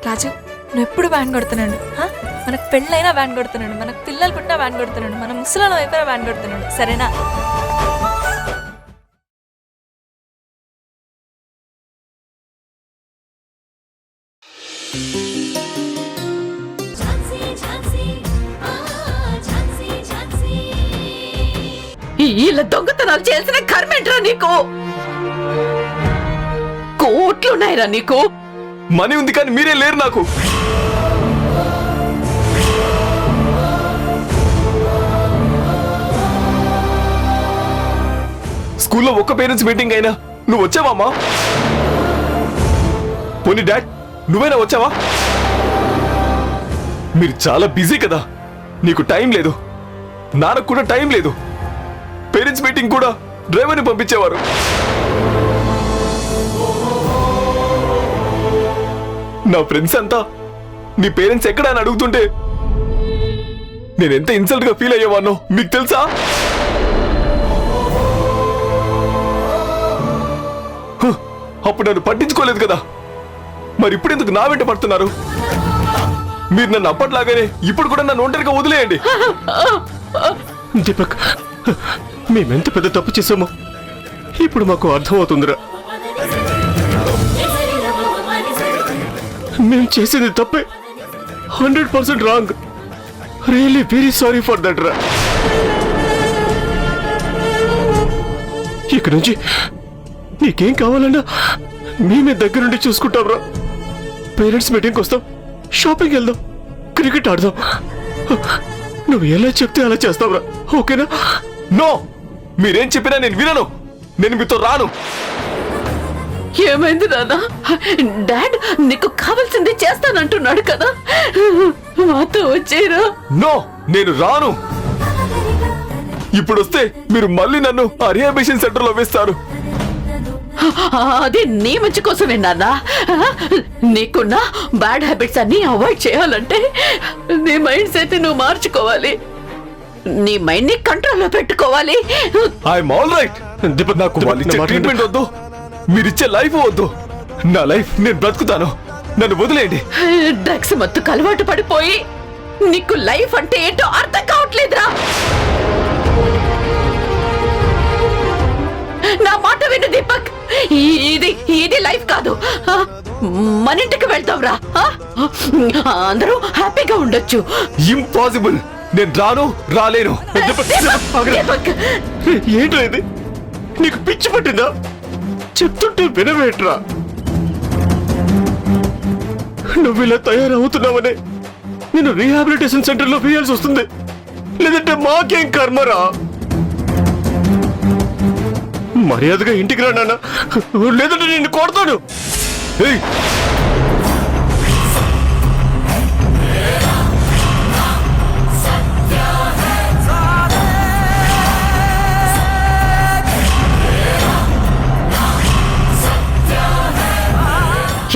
రాజు నువ్వు ఎప్పుడు వ్యాన్ కొడుతున్నాడు? మనకు పెళ్ళైనా వ్యాన్ కొడుతున్నాడు, మనకు పిల్లలు పుట్టినా వ్యాన్ కొడుతున్నాడు, మన ముసలాళ్ళం అయిపోయినా వ్యాన్ కొడుతున్నాడు, సరేనా? ఇలా దొంగతనాలు చేసిన కర్మేంట్రా నీకు? కోట్లున్నాయిరా నీకు. మనీ ఉంది కానీ మీరే లేరు నాకు. స్కూల్లో ఒక్క పేరెంట్స్ మీటింగ్ అయినా నువ్వు వచ్చావమ్మా? పోనీ డాడ్ నువ్వైనా వచ్చావా? మీరు చాలా బిజీ కదా, నీకు టైం లేదు, నాన్నకు కూడా టైం లేదు. పేరెంట్స్ మీటింగ్ కూడా డ్రైవర్ని పంపించేవారు. నా ఫ్రెండ్స్ అంతా నీ పేరెంట్స్ ఎక్కడ అని అడుగుతుంటే నేనెంత ఇన్సల్ట్ గా ఫీల్ అయ్యేవానో మీకు తెలుసా? అప్పుడు నన్ను పట్టించుకోలేదు కదా, మరి ఇప్పుడు ఎందుకు నా వెంట పడుతున్నారు? మీరు నన్ను అప్పట్లాగానే ఇప్పుడు కూడా నన్ను ఒంటరిగా వదిలేయండి. దీపక్, మేమెంత పెద్ద తప్పు చేసామో ఇప్పుడు మాకు అర్థమవుతుందిరా. మేము చేసింది తప్పే, 100% wrong. Really very sorry for that రా. ఇక నుంచి నీకేం కావాలన్నా మేమే దగ్గర నుండి చూసుకుంటాం రా. పేరెంట్స్ మీటింగ్కి వస్తాం, షాపింగ్ వెళ్దాం, క్రికెట్ ఆడదాం. నువ్వు ఎలా చెప్తే అలా చేస్తాం రా, ఓకేనా? నో, మీరేం చెప్పినా నేను వినను. నేను మీతో రాను. ఏమైంది నాన్న? డాడ్ నీకు కావాల్సింది చేస్తానంటున్నాడు కదా, మాతో వచ్చేరా. నో, నేను రాను. ఇప్పుడు వస్తే మీరు మళ్ళీ నన్ను ఆ రిహాబిలిటేషన్ సెంటర్ లో వేస్తారు. అది నీ మంచి కోసమే నాన్న. నీకున్న బ్యాడ్ హ్యాబిట్స్ అన్ని అవాయిడ్ చేయాలంటే నీ మైండ్ సెట్ నువ్వు మార్చుకోవాలి, నీ మైండ్ ని కంట్రోల్లో పెట్టుకోవాలి. I'm all right. నాకు వాళ్ళు ఇచ్చే ట్రీట్మెంట్ వద్దు, మీరిచ్చే లైఫ్ వద్దు. నా లైఫ్ నేను బ్రతుకుతాను, నన్ను వదిలేయండి. డ్రగ్స్ మత్తుకు అలవాటు పడిపోయి నీకు లైఫ్ అంటే ఏంటో అర్థం కావట్లేదురా. నా మాట విను దీపక్, ఇది లైఫ్ కాదు. మన ఇంటికి వెళ్తావురా, అందరూ హ్యాపీగా ఉండొచ్చు. ఇంపాసిబుల్. నేను రాను, రాలేను. ఏంటో ఇది, నీకు పిచ్చి పట్టిందా? చెప్తుంటే వినవేట్రా. నువ్వు ఇలా తయారవుతున్నావనే నేను రీహాబిలిటేషన్ సెంటర్ లో వేయాల్సి వస్తుంది, లేదంటే మాకేం కర్మరా. మర్యాదగా ఇంటికి రా నాన్న, లేదంటే నిన్ను కొడతాను.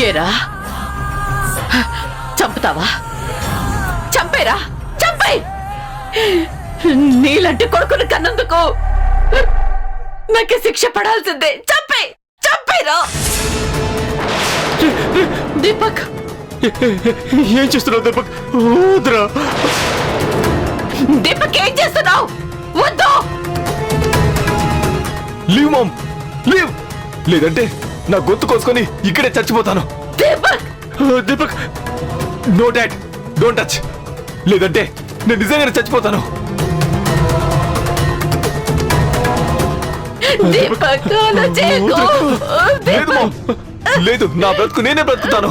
ఏరా, చంపుతావా? చంపేరా, చంపే. నీలాంటి కొడుకుని కన్నందుకు నాకు శిక్ష పడాల్సిందే. చంపే, చంపేరా. దీపక్, ఏం చేస్తున్నావు దీపక్? వద్దురా. దీపక్ ఏం చేస్తున్నావు? వద్దు. Leave mom, leave. లేదంటే నా గొంతు కోసుకొని ఇక్కడే చచ్చిపోతాను. Deepak, Deepak, no dad, don't touch. లేదంటే నేను నిజంగానే చచ్చిపోతాను. దీపక్, అలా చేయకు. లేదు మామ్, లేదు. నా బ్రతుకు నేనే బ్రతుకుతాను,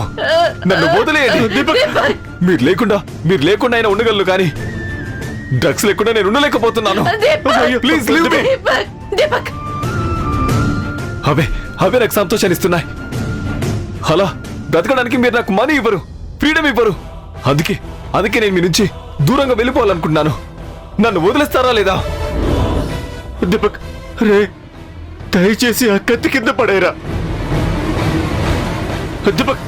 నన్ను వదిలేయండి. దీపక్, మీరు లేకుండా అయినా ఉండగలను, కానీ డ్రగ్స్ లేకుండా నేను ఉండలేకపోతున్నాను. Please leave me. దీపక్, అవే నాకు సంతోషాన్ని ఇస్తున్నాయి. అలా బ్రతకడానికి మీరు నాకు మనీ ఇవ్వరు, ఫ్రీడమ్ ఇవ్వరు. అందుకే నేను మీ నుంచి దూరంగా వెళ్ళిపోవాలనుకుంటున్నాను. నన్ను వదిలేస్తారా లేదా? దీపక్, రే దయచేసి ఆ కత్తి కింద పడేరా. దీపక్,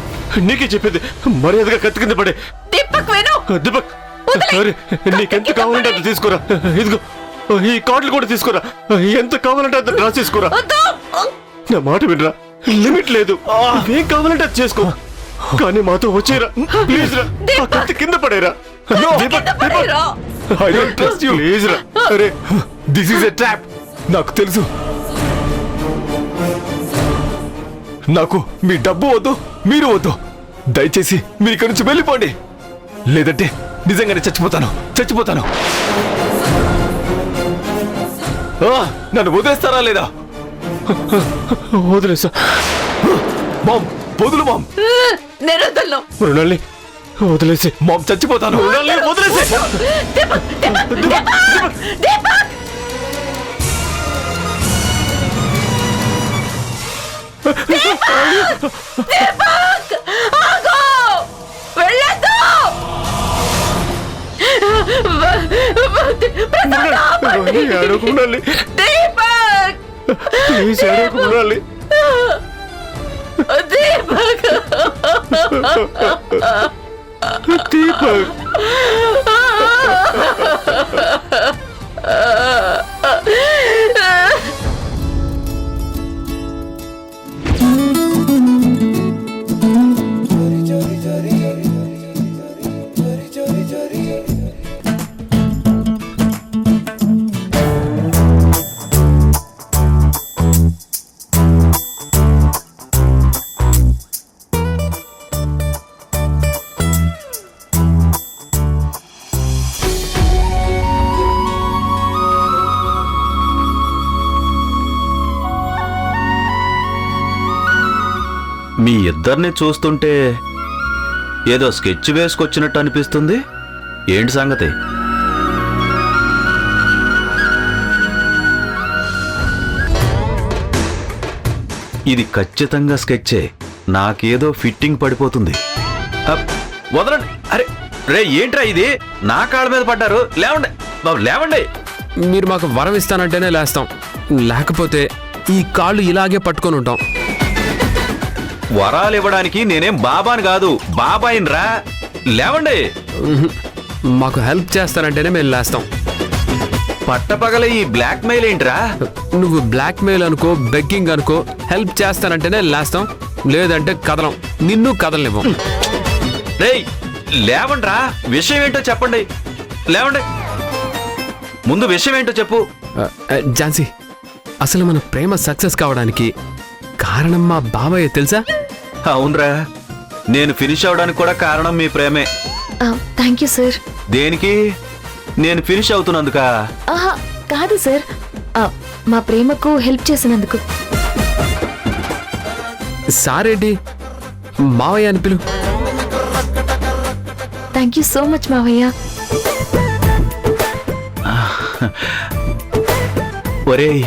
నీకే చెప్పేది, మర్యాదగా కత్తి కింద పడే. దీపక్ విను. దీపక్, సరే నీకెంత కావాలంటే అంత తీసుకురా. ఇదిగో ఈ కార్డులు కూడా తీసుకురా, ఎంత కావాలంటే అంత డ్రా చేసుకోరా. నా మాట వినరా, లిమిట్ లేదు, ఏం కావాలంటే అది చేసుకో. కానీ మాతో వచ్చేరా ప్లీజ్ రా ఆ కత్తి కింద పడేరా No. కింద పడేయరా? I don't trust you. Please రా అరే దిస్ ఈస్ ఎ ట్రాప్. నాకు తెలుసు. నాకు మీ డబ్బు వద్దు, మీరు వద్దు. దయచేసి మీరు ఇక్కడి నుంచి వెళ్ళిపోండి, లేదంటే నిజంగానే చచ్చిపోతాను. నన్ను వదిలేస్తారా లేదా? వదిలేసా మామ్, వదులు మామ్. నేను వదలను. మృణాల్ని వదిలేసి మామ్, చచ్చిపోతాను. వదిలేసి దీపక్, దీపక్, దీపక్, దీపక్! దీపక్! ఆగు! వెళ్ళొద్దు! ప్రసాద్, ఆపండి! మృణాలి దీపక్! ప్లీజ్ అడగకు మృణాలి దీపక్! దీపక్ మీ ఇద్దరిని చూస్తుంటే ఏదో స్కెచ్ వేసుకొచ్చినట్టు అనిపిస్తుంది. ఏంటి సంగతి? ఇది ఖచ్చితంగా స్కెచ్చే. నాకేదో ఫిట్టింగ్ పడిపోతుంది. హప్, వదలండి. అరే రే, ఏంట్రా ఇది? నా కాళ్ళ మీద పడ్డారు. లేవండి బాబు, లేవండి. మీరు మాకు వరం ఇస్తానంటేనే లేస్తాం, లేకపోతే ఈ కాళ్ళు ఇలాగే పట్టుకొని ఉంటాం. వరాలు ఇవ్వడానికి నేనేం బాబాని కాదు, బాబాయిని రా. లేవండి. మాకు హెల్ప్ చేస్తానంటేనే మేము లేస్తాం. పట్టపగల ఈ బ్లాక్ మెయిల్ ఏంట్రా? నువ్వు బ్లాక్ మెయిల్ అనుకో, బెగ్గింగ్ అనుకో, హెల్ప్ చేస్తానంటేనే లేస్తాం, లేదంటే కదలం. నిన్ను కదలనివ్వం. రేయ్, లేవండ్రా. విషయం ఏంటో చెప్పండి. లేవండి. ముందు విషయం ఏంటో చెప్పు. ఝాన్సీ, అసలు మన ప్రేమ సక్సెస్ కావడానికి కారణం మా బాబాయ్ తెలుసా? అవునరా, నేను ఫినిష్ అవడానికి కూడా కారణం మీ ప్రేమే. Thank you sir. దేనికి? నేను ఫినిష్ అవుతున్నందుకా? ఆహా, కాదు సార్, మా ప్రేమకు హెల్ప్ చేసినందుకు. సారేంటి, మావయ్య అని పిలు. థ్యాంక్ యూ సో మచ్ మావయ్య. ఒరేయ్,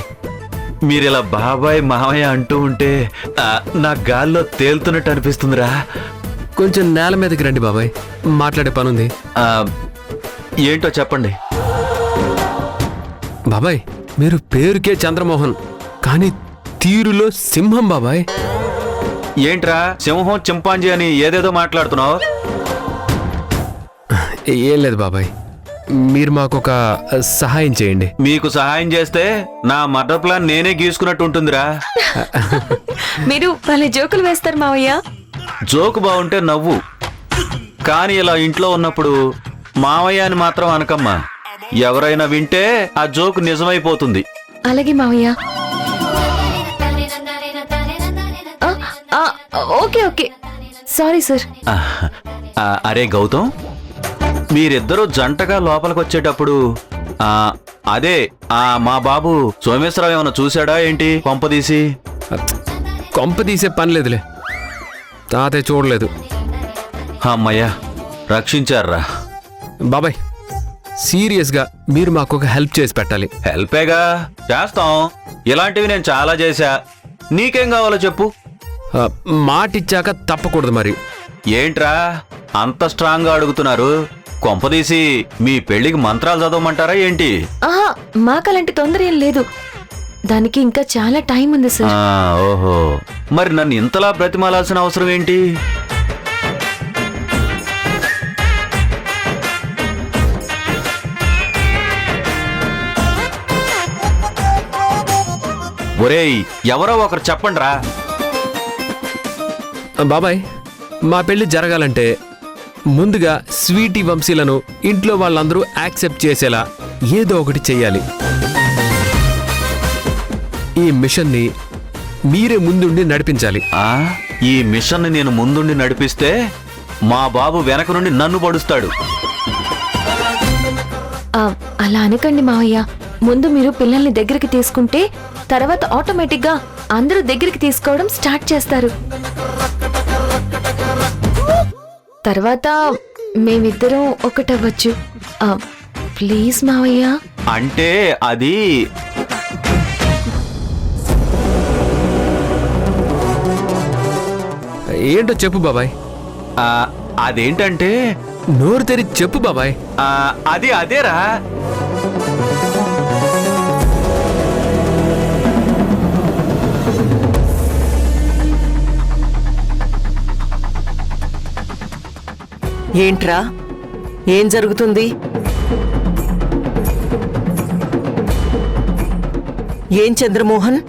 మీరిలా బాబాయ్ మావయ్య అంటూ ఉంటే నా గాల్లో తేలుతున్నట్టు అనిపిస్తుందిరా. కొంచెం నేల మీదకి రండి బాబాయ్, మాట్లాడే పనుంది. ఆ, ఏంటో చెప్పండి. బాబాయ్, మీరు పేరుకే చంద్రమోహన్, కానీ తీరులో సింహం బాబాయ్. ఏంట్రా సింహం చింపాంజీ అని ఏదేదో మాట్లాడుతున్నావు? ఏం లేదు బాబాయ్, మీరు మాకొక సహాయం చేయండి. మీకు సహాయం చేస్తే నా మర్డర్ ప్లాన్ నేనే గీసుకున్నట్టు ఉంటుందిరా. మీరు వాళ్ళ జోకులు వేస్తారు మావయ్య. జోకు బాగుంటే నవ్వు, కానీ ఇలా ఇంట్లో ఉన్నప్పుడు మావయ్య అని మాత్రం అనకమ్మా. ఎవరైనా వింటే ఆ జోకు నిజమైపోతుంది. అలాగే మావయ్య. Okay okay, sorry sir. అరే గౌతమ్, మీరిద్దరూ జంటగా లోపలికి వచ్చేటప్పుడు అదే మా బాబు సోమేశ్వరరావు ఏమైనా చూశాడా ఏంటి? కొంపదీసి కొంప తీసే పని లేదులే, తాతయ్య చూడలేదు. అమ్మయ్యా, రక్షించారా. బాబాయ్, సీరియస్గా మీరు మాకు ఒక హెల్ప్ చేసి పెట్టాలి. హెల్పేగా చేస్తాం. ఇలాంటివి నేను చాలా చేశా. నీకేం కావాలో చెప్పు. మాటిచ్చాక తప్పకూడదు మరి. ఏంట్రా అంత స్ట్రాంగ్ గా అడుగుతున్నారు? కొంపదీసి మీ పెళ్లికి మంత్రాలు చదవమంటారా ఏంటి? ఆహా, మాకు అలాంటి తొందర ఏం లేదు, దానికి ఇంకా చాలా టైం ఉంది సార్. ఓహో, మరి నన్ను ఇంతలా బ్రతిమాలాల్సిన అవసరం ఏంటి? ఒరేయ్, ఎవరో ఒకరు చెప్పండ్రా. బాబాయ్, మా పెళ్లి జరగాలంటే ముందుగా స్వీటీ వంశీలను ఇంట్లో వాళ్ళందరూ యాక్సెప్ట్ చేసేలా ఏదో ఒకటి చెయ్యాలి. ఈ మిషన్ని మీరే ముందుండి నడిపించాలి. ఈ మిషన్ నేను ముందుండి నడిపిస్తే మా బాబు వెనక నుండి నన్ను పడుస్తాడు. అలా అనకండి మావయ్య. ముందు మీరు పిల్లల్ని దగ్గరికి తీసుకుంటే తర్వాత ఆటోమేటిక్ గా అందరూ దగ్గరికి తీసుకోవడం స్టార్ట్ చేస్తారు. తర్వాత మేమిద్దరం ఒకటవ్వచ్చు. ప్లీజ్ మావయ్య. అంటే అది ఏంటో చెప్పు బాబాయ్. అదేంటంటే నోరు తెరిచి చెప్పు బాబాయ్. అదేరా ఏంట్రా, ఏం జరుగుతుంది? ఏం చంద్రమోహన్,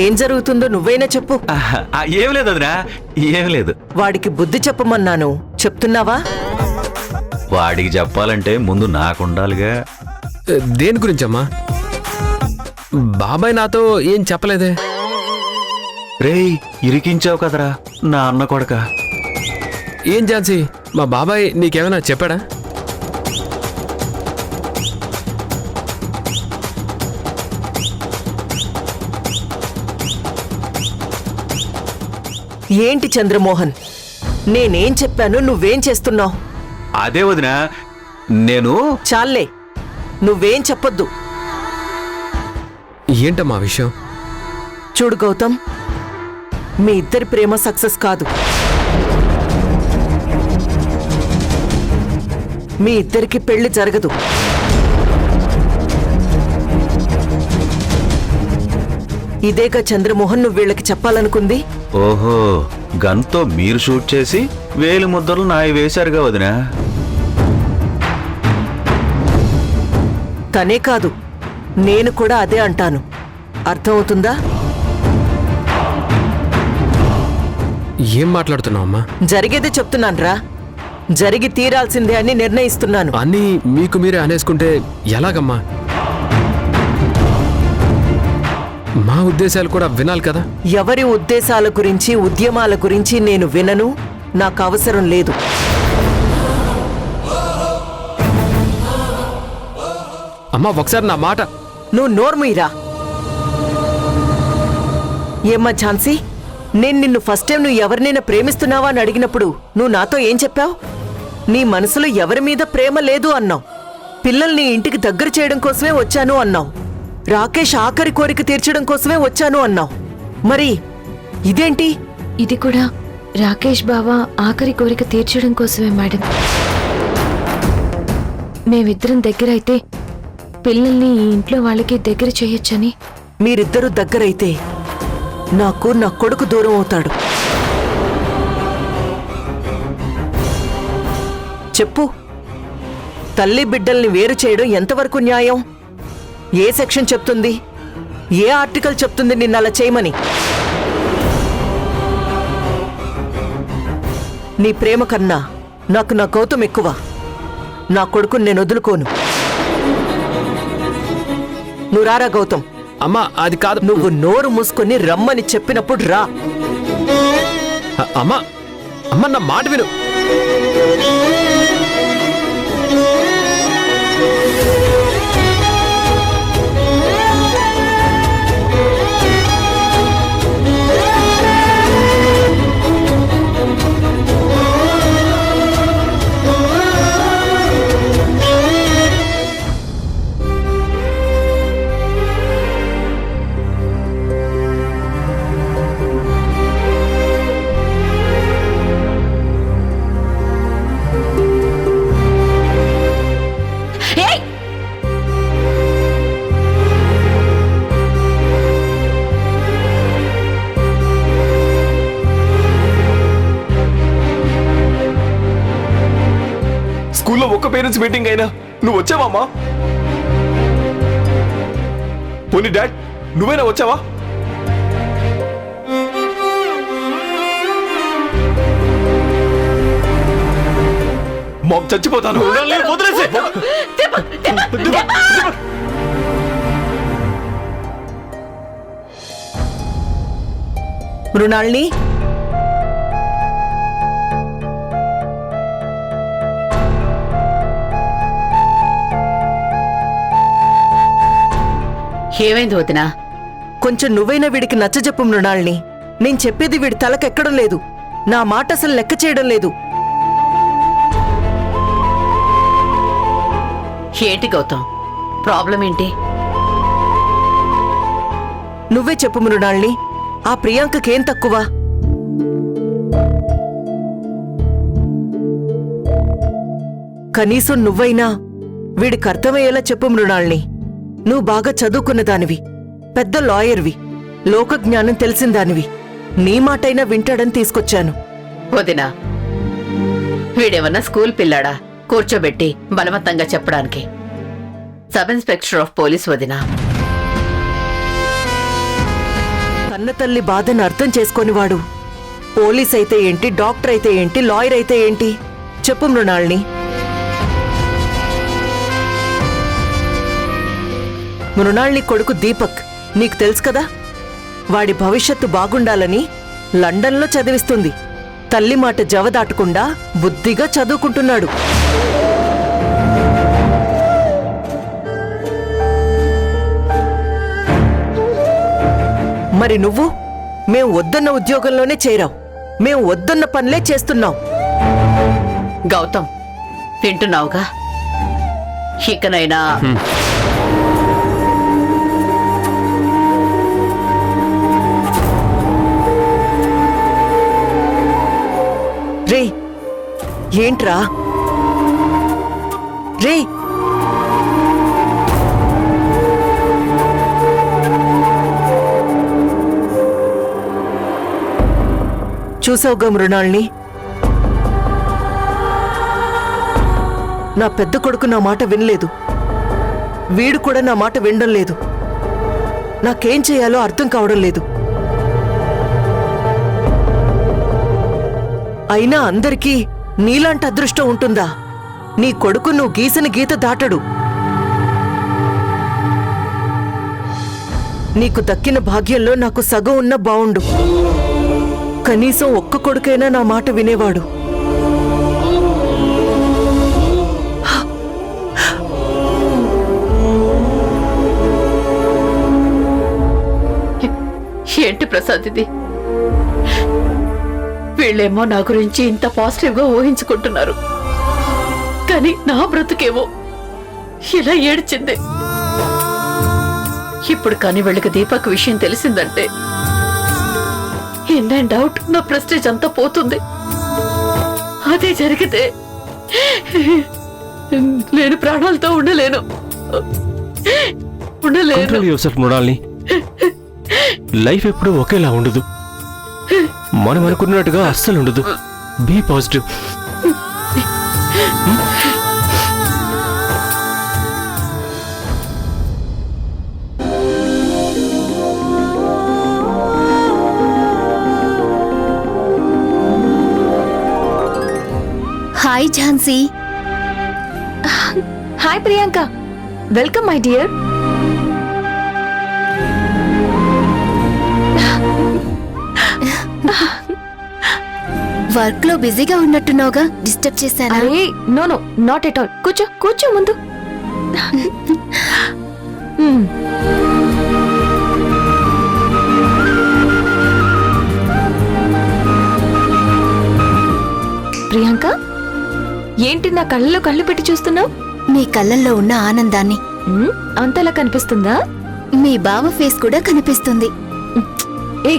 ఏం జరుగుతుందో నువ్వైనా చెప్పు. ఏం లేదు వదినా, ఏం లేదు. వాడికి బుద్ధి చెప్పమన్నాను, చెప్తున్నావా? వాడికి చెప్పాలంటే ముందు నాకుండాలిగా. దేని గురించమ్మా? బాబాయ్ నాతో ఏం చెప్పలేదే. రేయ్, ఇరికించావు కదరా నా అన్న కొడక. ఏం ఝాన్సీ, మా బాబాయ్ నీకేమైనా చెప్పాడా? ఏంటి చంద్రమోహన్, నేనేం చెప్పాను, నువ్వేం చేస్తున్నావు? అదే వదినా, నేను చాలే, నువ్వేం చెప్పొద్దు. ఏంటమ్మా విషయం? చూడు గౌతమ్, మీ ఇద్దరి ప్రేమ సక్సెస్ కాదు. మీ ఇద్దరికి పెళ్లి జరగదు. ఇదేగా చంద్రమోహన్ నువ్వు వీళ్ళకి చెప్పాలనుకుంది. ఓహో, గన్తో మీరు షూట్ చేసి వేలి ముద్దలు నాయి వేశారుగా వదినా. తనే కాదు, నేను కూడా అదే అంటాను. అర్థమవుతుందా? ఏం మాట్లాడుతున్నావు అమ్మా? జరిగేదే చెప్తున్నాన్రా, జరిగి తీరాల్సిందే అని నిర్ణయిస్తున్నాను. అన్నీ మీకు మీరే అనేసుకుంటే ఎలాగమ్మా? మా ఉద్దేశాలు కూడా వినాలి కదా. ఎవరి ఉద్దేశాల గురించి, ఉద్యమాల గురించి నేను వినను, నాకు అవసరం లేదు. అమ్మా, ఒకసారి నా మాట. నువ్వు నోర్ముయిరా. ఏమ్మా ఝాన్సీ, నేను నిన్ను ఫస్ట్ టైం నువ్వు ఎవరినైనా ప్రేమిస్తున్నావా అని అడిగినప్పుడు నువ్వు నాతో ఏం చెప్పావు? నీ మనసులో ఎవరి మీద ప్రేమ లేదు అన్నావు. పిల్లల్ని ఇంటికి దగ్గర చేయడం కోసమే వచ్చాను అన్నావు. రాకేష్ ఆఖరి కోరిక తీర్చడం కోసమే వచ్చాను అన్నావు. మరి ఇదేంటి? ఇది కూడా రాకేష్ బావ ఆఖరి కోరిక తీర్చడం కోసమే మేడం. మేమిద్దరం దగ్గరైతే పిల్లల్ని ఈ ఇంట్లో వాళ్ళకి దగ్గర చేయొచ్చని. మీరిద్దరూ దగ్గరైతే నాకు నా కొడుకు దూరం అవుతాడు. చెప్పు, తల్లి బిడ్డల్ని వేరు చేయడం ఎంతవరకు న్యాయం? ఏ సెక్షన్ చెప్తుంది? ఏ ఆర్టికల్ చెప్తుంది నిన్న అలా చేయమని? నీ ప్రేమ కన్నా నాకు నా గౌతమ్ ఎక్కువ. నా కొడుకుని నేను వదులుకోను. నువ్వు రారా గౌతమ్. అమ్మా, అది కాదు. నువ్వు నోరు మూసుకొని రమ్మని చెప్పినప్పుడు రా. అమ్మా, అమ్మ నా మాట విను. స్కూల్లో ఒక్క పేరెంట్స్ మీటింగ్ అయినా నువ్వు వచ్చావమ్మా? పోనీ డాడ్, నువ్వైనా వచ్చావా? మామ్ చచ్చిపోతాను. మృణాల్ని వదిలేసి మృణాల్ని ఏమైంది వదినా? కొంచెం నువ్వైనా వీడికి నచ్చజెప్పు మృణాల్ని. నేను చెప్పేది వీడి తలకెక్కడం లేదు. నా మాట అసలు లెక్క చేయడం లేదు. ఏంటి గౌతమ్, ప్రాబ్లం ఏంటి? నువ్వే చెప్పు మృణాల్ని. ఆ ప్రియాంకకేం తక్కువ? కనీసం నువ్వైనా వీడికి అర్థమయ్యేలా చెప్పు మృణాల్ని. నువ్వు బాగా చదువుకున్న దానివి, పెద్ద లాయర్వి, లోకజ్ఞానం తెలిసిన దానివి. నీ మాటైనా వింటాడని తీసుకొచ్చాను. వదినా, వీడేమన్నా స్కూల్ పిల్లాడా కూర్చోబెట్టి బలవంతంగా చెప్పడానికి? సబ్ ఇన్స్పెక్టర్ ఆఫ్ పోలీస్ వదినా. కన్న తల్లి బాధను అర్థం చేసుకొనివాడు పోలీస్ అయితే ఏంటి, డాక్టర్ అయితే ఏంటి, లాయర్ అయితే ఏంటి? చెప్పు మృణాల్ని. మృణాల్ని కొడుకు దీపక్ నీకు తెలుసు కదా, వాడి భవిష్యత్తు బాగుండాలని లండన్లో చదివిస్తుంది. తల్లి మాట జవదాటకుండా బుద్ధిగా చదువుకుంటున్నాడు. మరి నువ్వు మేం వద్దన్న ఉద్యోగంలోనే చేరావు, మేం వద్దన్న పనులే చేస్తున్నావు. గౌతమ్, వింటున్నావుగా? ఇకనైనా రే ఏంట్రా రే? చూసావుగా మృణాల్ని, నా పెద్ద కొడుకు నా మాట వినలేదు. వీడు కూడా నా మాట వినడం లేదు. నాకేం చేయాలో అర్థం కావడం లేదు. అయినా అందరికీ నీలాంటి అదృష్టం ఉంటుందా? నీ కొడుకు నువ్వు గీసిన గీత దాటడు. నీకు దక్కిన భాగ్యంలో నాకు సగం ఉన్న బావుండు. కనీసం ఒక్క కొడుకైనా నా మాట వినేవాడు. ఏంటి ప్రసాద్ ఇది? వీళ్ళేమో నా గురించి ఇంత పాజిటివ్ గా ఊహించుకుంటున్నారు, కానీ నా బ్రతుకేమో ఇలా ఏడ్చింది. ఇప్పుడు కానీ వీళ్ళకి దీపక్ విషయం తెలిసిందంటే ఇన్ అండ్ అవుట్ నా ప్రెస్టేజ్ అంతా పోతుంది. అదే జరిగితే నేను ప్రాణాలతో ఉండలేను. Control yourself మృణాల్ని. లైఫ్ ఎప్పుడూ ఒకేలా ఉండదు. మనం అనుకున్నట్టుగా అస్సలు ఉండదు. Be positive. Hi Jhansi. Hi Priyanka, welcome my dear. Work లో బిజీగా ఉన్నట్టున్నావుగా, డిస్టర్బ్ చేశానా? అరే no no, not at all. కూర్చో కూర్చో ముందు. ప్రియాంక, ఏంటి నా కళ్ళలో కళ్ళు పెట్టి చూస్తున్నావు? మీ కళ్ళల్లో ఉన్న ఆనందాన్ని. అంతలా కనిపిస్తుందా? మీ బావ ఫేస్ కూడా కనిపిస్తుంది. ఏ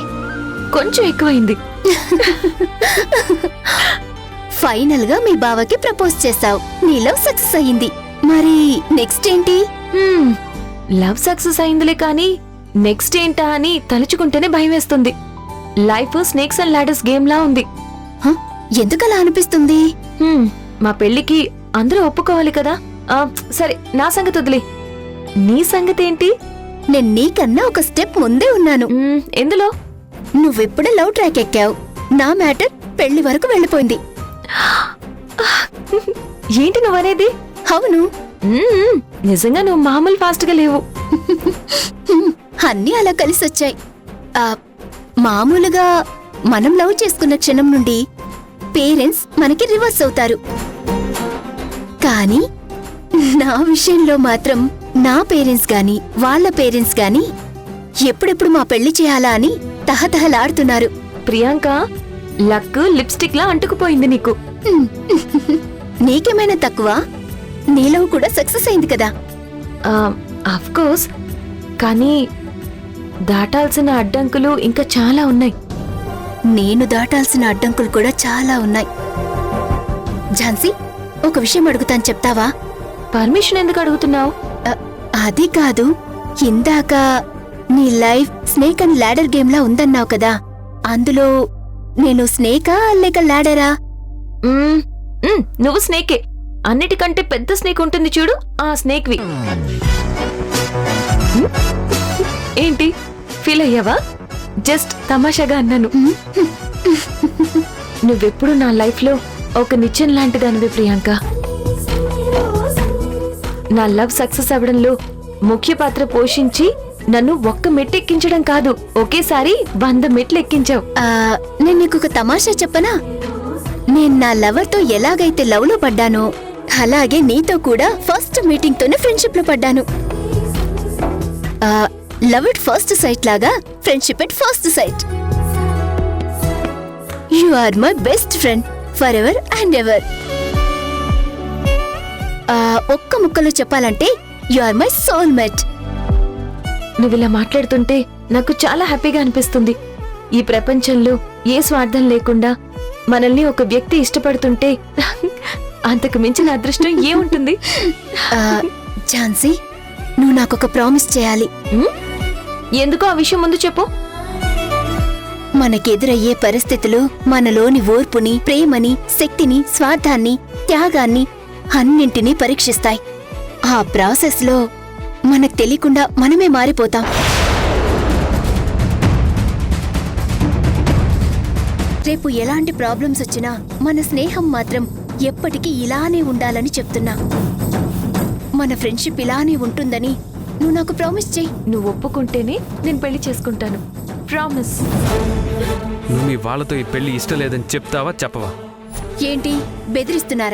కొంచెం ఎక్కువైంది. ఫైనల్ గా మీ బావకి ప్రపోజ్ చేశావు. నీ లవ్ సక్సెస్ అయ్యింది. మరి నెక్స్ట్ ఏంటి? లవ్ సక్సెస్ అయిందిలే, కానీ నెక్స్ట్ ఏంటా అని తలుచుకుంటేనే భయం వేస్తుంది. Life snakes and ladders game లా ఉంది. హ? ఎందుకలా అనిపిస్తుంది? మా పెళ్లికి అందరూ ఒప్పుకోవాలి కదా. సరే, నా సంగతి వదిలే. నీ సంగతి ఏంటి? నేను నీకన్నా ఒక స్టెప్ ముందే ఉన్నాను. ఎందులో? నువ్వెప్పుడు లవ్ ట్రాక్ ఎక్కావు. నా మ్యాటర్ పెళ్లి వరకు వెళ్ళిపోయింది. ఏంటి నువ్వనేది? అవును. నిజంగా నువ్వు మామూలు ఫాస్ట్ గా లేవు. అన్నీ అలా కలిసొచ్చాయి. ఆ, మామూలుగా మనం లవ్ చేసుకున్న క్షణం నుండి పేరెంట్స్ మనకి రివర్స్ అవుతారు. కానీ నా విషయంలో మాత్రం నా పేరెంట్స్ గాని వాళ్ళ పేరెంట్స్ గాని ఎప్పుడెప్పుడు మా పెళ్లి చేయాలా అని తహతహలాడుతున్నారు. ప్రియాంక, లక్ లిప్స్టిక్ లా అంటుకుపోయింది నీకు. నీకేమైనా తక్కువ? నీలో కూడా సక్సెస్ అయింది కదా. ఆఫ్ కోర్స్, కానీ దాటాల్సిన అడ్డంకులు ఇంకా చాలా ఉన్నాయి. నేను దాటాల్సిన అడ్డంకులు కూడా చాలా ఉన్నాయి. ఝాన్సీ, ఒక విషయం అడుగుతాను, చెప్తావా? పర్మిషన్ ఎందుకు అడుగుతున్నావు? అది కాదు, ఇందాక నీ life snake and ladder game లా ఉందన్నావు కదా, అందులో నేను స్నేకా లేక ల్యాడరా? నువ్వు స్నేకే. అన్నిటికంటే పెద్ద స్నేక్ ఉంటుంది చూడు, ఆ స్నేక్వి. ఏంటి, ఫీల్ అయ్యావా? జస్ట్ తమాషాగా అన్నాను. నువ్వెప్పుడు నా లైఫ్ లో ఒక నిత్యం లాంటిదానివే ప్రియాంక. నా లవ్ సక్సెస్ అవ్వడంలో ముఖ్య పాత్ర పోషించి నన్ను ఒక్క మెట్టు ఎక్కించడం కాదు, ఒకేసారి 100 మెట్లు ఎక్కించావు. నేను నీకు ఒక తమాషా చెప్పనా? నేను నా లవర్ తో ఎలాగైతే లవ్ లో పడ్డానో అలాగే నీతో కూడా ఫస్ట్ మీటింగ్ తోనే ఫ్రెండ్షిప్ లో పడ్డాను. లవ్ ఎట్ ఫస్ట్ సైట్ లాగా friendship at first sight. You are my best friend for ever and ever. ఒక్క ముక్కలో చెప్పాలంటే యు ఆర్ మై సోల్మేట్. నువ్వు ఇలా మాట్లాడుతుంటే నాకు చాలా హ్యాపీగా అనిపిస్తుంది. ఈ ప్రపంచంలో ఏ స్వార్థం లేకుండా మనల్ని ఒక వ్యక్తి ఇష్టపడుతుంటే అంతకు మించిన అదృష్టం ఏముంటుంది? ఝాన్సీ, నువ్వు నాకొక ప్రామిస్ చేయాలి. ఎందుకో ఆ విషయం ముందు చెప్పు. మనకెదురయ్యే పరిస్థితులు మనలోని ఓర్పుని, ప్రేమని, శక్తిని, స్వార్థాన్ని, త్యాగాన్ని అన్నింటినీ పరీక్షిస్తాయి. ఆ ప్రాసెస్ లో మనకు తెలియకుండా మనమే మారిపోతాం. రేపు ఎలాంటి ప్రాబ్లమ్స్ వచ్చినా మన స్నేహం మాత్రం ఎప్పటికీ ఇలానే ఉండాలని చెప్తున్నా. మన ఫ్రెండ్షిప్ ఇలానే ఉంటుందని నువ్వు నాకు ప్రామిస్ చెయ్యి. నువ్వు ఒప్పుకుంటేనే నేను పెళ్లి చేసుకుంటాను. ప్రామిస్. నువ్వు మీ వాళ్ళతో ఈ పెళ్లి ఇష్టం లేదని చెప్తావా చెప్పవా? ఏంటి, బెదిరిస్తున్నారా?